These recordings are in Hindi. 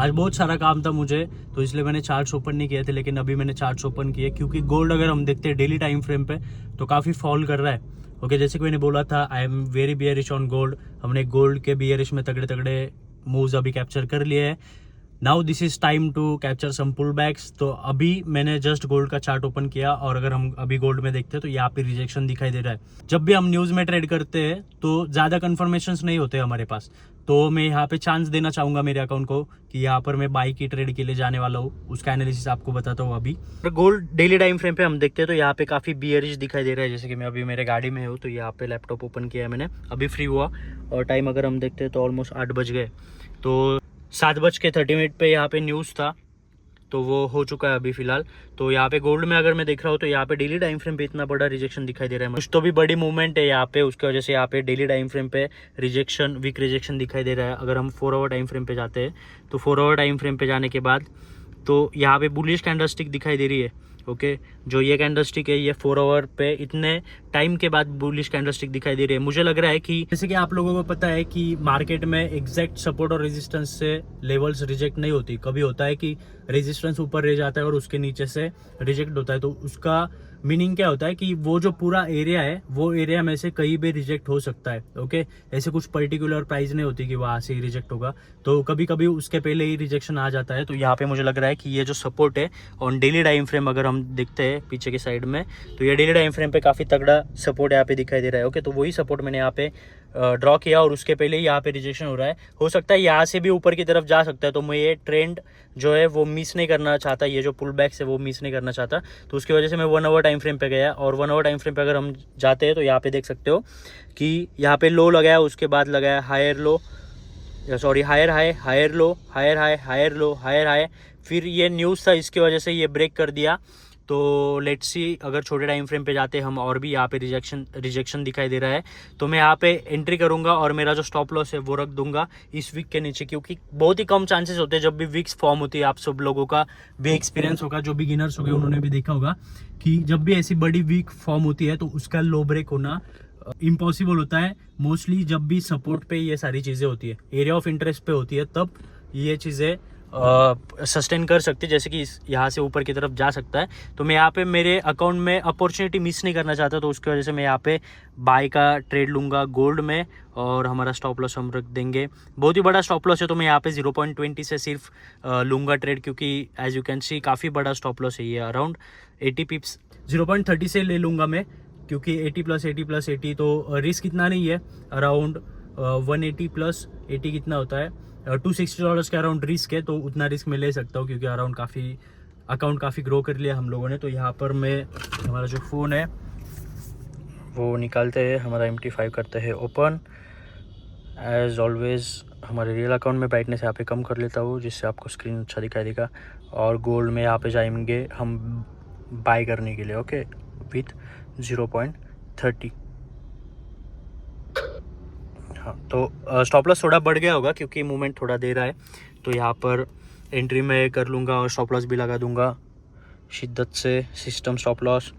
आज बहुत सारा काम था मुझे, तो इसलिए मैंने चार्ट्स ओपन नहीं किए थे, लेकिन अभी मैंने चार्ट्स ओपन किए क्योंकि गोल्ड अगर हम देखते हैं डेली टाइम फ्रेम पे तो काफ़ी फॉल कर रहा है। ओके, जैसे कि मैंने बोला था I am very bearish on gold. हमने गोल्ड के बियरिश में तगड़े तगड़े मूव्स अभी कैप्चर कर लिए हैं। Now this is time to capture some pullbacks. तो अभी मैंने जस्ट गोल्ड का चार्ट ओपन किया और अगर हम अभी गोल्ड में देखते हैं तो यहाँ पे रिजेक्शन दिखाई दे रहा है। जब भी हम न्यूज़ में ट्रेड करते हैं तो ज़्यादा कन्फर्मेशंस नहीं होते हमारे पास, तो मैं यहाँ पे चांस देना चाहूँगा मेरे अकाउंट को कि यहाँ पर मैं बाई की ट्रेड के लिए जाने वाला हूँ। उसका एनालिसिस आपको बताता हूँ अभी। गोल्ड डेली टाइम फ्रेम पे हम देखते हैं तो यहाँ पे काफ़ी बियरिश दिखाई दे रहा है। जैसे कि मैं अभी मेरे गाड़ी में हूँ तो यहाँ पे लैपटॉप ओपन किया है मैंने, अभी फ्री हुआ और टाइम अगर हम देखते हैं तो ऑलमोस्ट 8 बज गए। तो 7:30 पे यहाँ पे न्यूज़ था तो वो हो चुका है अभी फिलहाल। तो यहाँ पे गोल्ड में अगर मैं देख रहा हूँ तो यहाँ पे डेली टाइम फ्रेम पे इतना बड़ा रिजेक्शन दिखाई दे रहा है। कुछ तो भी बड़ी मूवमेंट है यहाँ पे, उसकी वजह से यहाँ पे डेली टाइम फ्रेम पे रिजेक्शन, वीक रिजेक्शन दिखाई दे रहा है। अगर हम 4 आवर टाइम फ्रेम पे जाते हैं तो 4 आवर टाइम फ्रेम पे जाने के बाद तो यहाँ पे बुलिश कैंडलस्टिक दिखाई दे रही है। ओके, जो ये कैंडलस्टिक है ये 4 आवर पे इतने टाइम के बाद बुलिश कैंडलस्टिक दिखाई दे रही है। मुझे लग रहा है कि जैसे कि आप लोगों को पता है कि मार्केट में एग्जैक्ट सपोर्ट और रेजिस्टेंस से लेवल्स रिजेक्ट नहीं होती। कभी होता है कि रेजिस्टेंस ऊपर रह जाता है और उसके नीचे से रिजेक्ट होता है। तो उसका मीनिंग क्या होता है कि वो जो पूरा एरिया है वो एरिया में से कहीं भी रिजेक्ट हो सकता है। ओके, ऐसे कुछ पर्टिकुलर प्राइस नहीं होती कि वहाँ से ही रिजेक्ट होगा, तो कभी कभी उसके पहले ही रिजेक्शन आ जाता है। तो यहाँ पे मुझे लग रहा है कि ये जो सपोर्ट है ऑन डेली टाइम फ्रेम अगर हम देखते हैं पीछे की साइड में तो ये डेली टाइम फ्रेम पे काफ़ी तगड़ा सपोर्ट यहाँ पे दिखाई दे रहा है। ओके, तो वही सपोर्ट मैंने यहाँ पे ड्रॉ किया और उसके पहले ही यहाँ पे रिजेक्शन हो रहा है। हो सकता है यहाँ से भी ऊपर की तरफ जा सकता है, तो मैं ये ट्रेंड जो है वो मिस नहीं करना चाहता, ये जो पुल बैक है वो मिस नहीं करना चाहता। तो उसकी वजह से मैं 1 आवर टाइम फ्रेम पे गया और 1 आवर टाइम फ्रेम पे अगर हम जाते हैं तो यहाँ पे देख सकते हो कि यहाँ पे लो लगाया, उसके बाद लगाया higher low, sorry higher high, higher low, higher high, higher low, higher high. फिर ये न्यूज़ था, इसकी वजह से ये ब्रेक कर दिया। तो लेट्स सी अगर छोटे टाइम फ्रेम पे जाते हम और भी यहाँ पे रिजेक्शन दिखाई दे रहा है तो मैं यहाँ पे एंट्री करूँगा और मेरा जो स्टॉप लॉस है वो रख दूंगा इस वीक के नीचे, क्योंकि बहुत ही कम चांसेस होते हैं जब भी वीक्स फॉर्म होती है। आप सब लोगों का भी एक्सपीरियंस होगा, जो बिगिनर्स हो गए उन्होंने भी देखा होगा कि जब भी ऐसी बड़ी वीक फॉर्म होती है तो उसका लो ब्रेक होना इम्पॉसिबल होता है। मोस्टली जब भी सपोर्ट पे ये सारी चीज़ें होती है, एरिया ऑफ इंटरेस्ट पे होती है, तब ये चीज़ें सस्टेन कर सकती है, जैसे कि यहाँ से ऊपर की तरफ जा सकता है। तो मैं यहाँ पे मेरे अकाउंट में अपॉर्चुनिटी मिस नहीं करना चाहता, तो उसकी वजह से मैं यहाँ पे बाय का ट्रेड लूँगा गोल्ड में और हमारा स्टॉप लॉस हम रख देंगे। बहुत ही बड़ा स्टॉप लॉस है तो मैं यहाँ पे 0.20 से सिर्फ लूँगा ट्रेड, क्योंकि एज यू कैन सी काफ़ी बड़ा स्टॉप लॉस है ये, अराउंड 80 पिप्स। 0.30 से ले लूँगा मैं, क्योंकि 80+80+80 तो रिस्क इतना नहीं है। अराउंड 180+80 कितना होता है, $260 के अराउंड रिस्क है, तो उतना रिस्क मैं ले सकता हूँ क्योंकि अराउंड अकाउंट काफ़ी ग्रो कर लिया हम लोगों ने। तो यहाँ पर मैं हमारा जो फ़ोन है वो निकालते हैं, हमारा MT5 करते हैं ओपन। एज ऑलवेज हमारे रियल अकाउंट में ब्राइटनेस यहाँ पे कम कर लेता हूँ जिससे आपको स्क्रीन अच्छा दिखाई देगा। और गोल्ड में यहाँ पे जाएंगे हम बाय करने के लिए। Okay, with 0.30। हाँ, तो स्टॉप लॉस थोड़ा बढ़ गया होगा क्योंकि मूवमेंट थोड़ा दे रहा है, तो यहाँ पर एंट्री में कर लूँगा और स्टॉप लॉस भी लगा दूँगा शिद्दत से, system stop loss.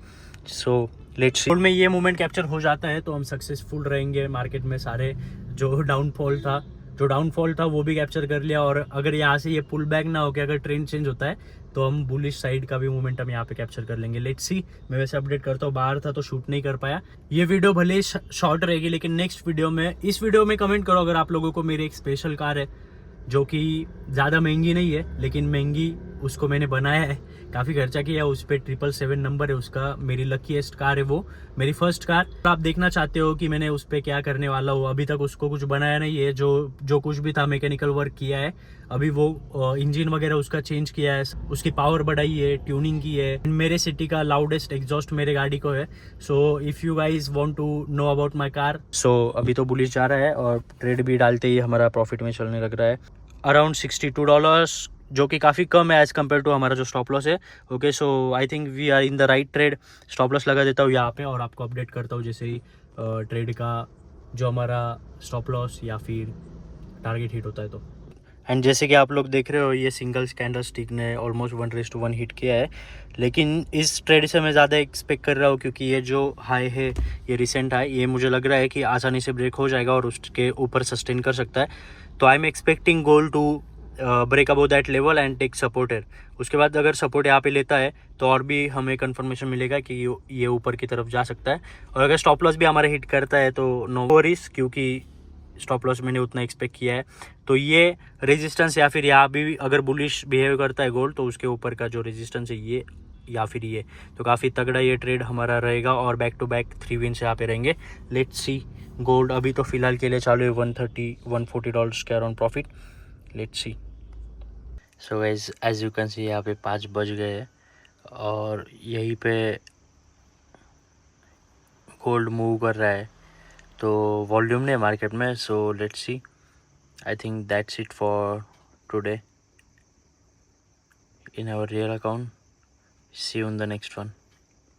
So let's सी में ये मूवमेंट कैप्चर हो जाता है तो हम सक्सेसफुल रहेंगे मार्केट में। सारे जो डाउनफॉल था वो भी कैप्चर कर लिया, और अगर यहाँ से ये पुल बैक ना होकर अगर ट्रेंड चेंज होता है तो हम बुलिश साइड का भी मोमेंटम यहाँ पे कैप्चर कर लेंगे। Let's see. मैं वैसे अपडेट करता हूँ, बाहर था तो शूट नहीं कर पाया। ये वीडियो भले ही शॉर्ट रहेगी लेकिन नेक्स्ट वीडियो में, इस वीडियो में कमेंट करो अगर आप लोगों को मेरी एक स्पेशल कार है जो कि ज़्यादा महंगी नहीं है लेकिन महंगी उसको मैंने बनाया है, काफ़ी खर्चा किया उस पर। 777 नंबर है उसका, मेरी लकीएस्ट कार है वो, मेरी फर्स्ट कार। तो आप देखना चाहते हो कि मैंने उस पर क्या करने वाला हूँ, अभी तक उसको कुछ बनाया नहीं है। जो कुछ भी था मैकेनिकल वर्क किया है, अभी वो इंजन वगैरह उसका चेंज किया है, उसकी पावर बढ़ाई है, ट्यूनिंग की है। मेरे सिटी का लाउडेस्ट एग्जॉस्ट मेरे गाड़ी को है। So if you guys want to know about my car, so अभी तो बुलिश जा रहा है और ट्रेड भी डालते ही हमारा प्रॉफिट में चलने लग रहा है अराउंड $62, जो कि काफ़ी कम है एज़ कम्पेयर टू हमारा जो स्टॉप लॉस है। Okay, so I think we are in the right trade. Stop loss लगा देता हूँ यहाँ पे और आपको अपडेट करता हूँ जैसे ही ट्रेड का जो हमारा स्टॉप लॉस या फिर टारगेट हिट होता है तो। एंड जैसे कि आप लोग देख रहे हो ये सिंगल कैंडल स्टिक ने ऑलमोस्ट 1:1 हिट किया है, लेकिन इस ट्रेड से मैं ज़्यादा एक्सपेक्ट कर रहा हूँ क्योंकि ये जो हाई है, ये रिसेंट हाई, ये मुझे लग रहा है कि आसानी से ब्रेक हो जाएगा और उसके ऊपर सस्टेन कर सकता है। तो I am expecting gold to break above that level and take supporter. उसके बाद अगर सपोर्ट यहाँ पे लेता है तो और भी हमें कंफर्मेशन मिलेगा कि ये ऊपर की तरफ जा सकता है। और अगर स्टॉप लॉस भी हमारा हिट करता है तो नो वरीज, क्योंकि स्टॉप लॉस मैंने उतना एक्सपेक्ट किया है। तो ये रेजिस्टेंस या फिर यहाँ भी अगर बुलिश बिहेव करता है गोल्ड तो उसके ऊपर का जो रेजिस्टेंस है ये या फिर ये, तो काफ़ी तगड़ा ये ट्रेड हमारा रहेगा और बैक टू बैक 3 विन्स यहाँ पे रहेंगे। Let's see. गोल्ड अभी तो फिलहाल के लिए चालू है $140 के around profit. Let's see. So guys as you can see यहाँ पे 5 बज गए हैं और यहीं पे गोल्ड मूव कर रहा है, तो वॉल्यूम नहीं है मार्केट में। So let's see. I think that's it for today in our real account. See you in the next one.